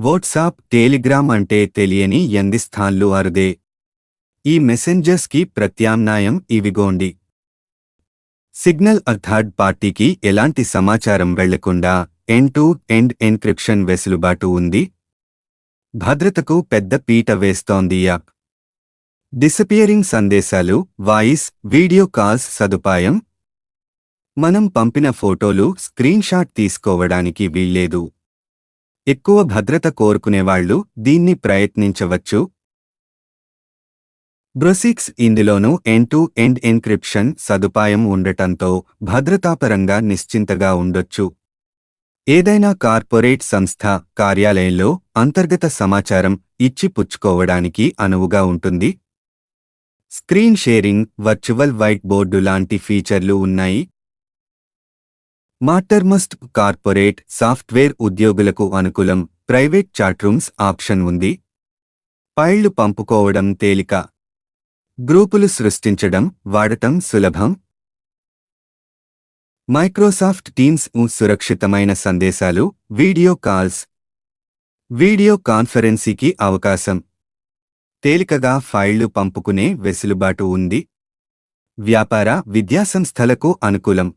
WhatsApp, Telegram అంటే తెలియని ఎంది స్థాన్లు అరుదే. ఈ మెసెంజర్స్కి ప్రత్యామ్నాయం ఇవిగోండి. సిగ్నల్ థర్డ్ పార్టీకి ఎలాంటి సమాచారం వెళ్లకుండా ఎండ్ టు ఎండ్ ఎన్క్రిప్షన్ వెసులుబాటు ఉంది. భద్రతకు పెద్ద పీట వేస్తోంది యాప్. డిసపియరింగ్ సందేశాలు, వాయిస్, వీడియో కాల్స్ సదుపాయం. మనం పంపిన ఫోటోలు స్క్రీన్ షాట్ తీసుకోవడానికి వీల్లేదు. ఎక్కువ భద్రత కోరుకునేవాళ్లు దీన్ని ప్రయత్నించవచ్చు. బ్రొసిక్స్ ఇందులోనూ ఎండ్ టు ఎండ్ ఎన్క్రిప్షన్ సదుపాయం ఉండటంతో భద్రతాపరంగా నిశ్చింతగా ఉండొచ్చు. ఏదైనా కార్పొరేట్ సంస్థ కార్యాలయంలో అంతర్గత సమాచారం ఇచ్చి పుచ్చుకోవడానికి అనువుగా ఉంటుంది. Screen sharing, virtual white board లాంటి ఫీచర్లు ఉన్నాయి. మాటర్మస్ట్ కార్పొరేట్ సాఫ్ట్వేర్ ఉద్యోగులకు అనుకూలం. ప్రైవేట్ చాట్రూమ్స్ ఆప్షన్ ఉంది. ఫైళ్లు పంపుకోవడం తేలిక. గ్రూపులు సృష్టించడం, వాడటం సులభం. మైక్రోసాఫ్ట్ టీమ్స్ సురక్షితమైన సందేశాలు, వీడియో కాల్స్, వీడియో కాన్ఫరెన్సీకి అవకాశం. తేలికగా ఫైళ్లు పంపుకునే వెసులుబాటు ఉంది. వ్యాపార, విద్యాసంస్థలకు అనుకూలం.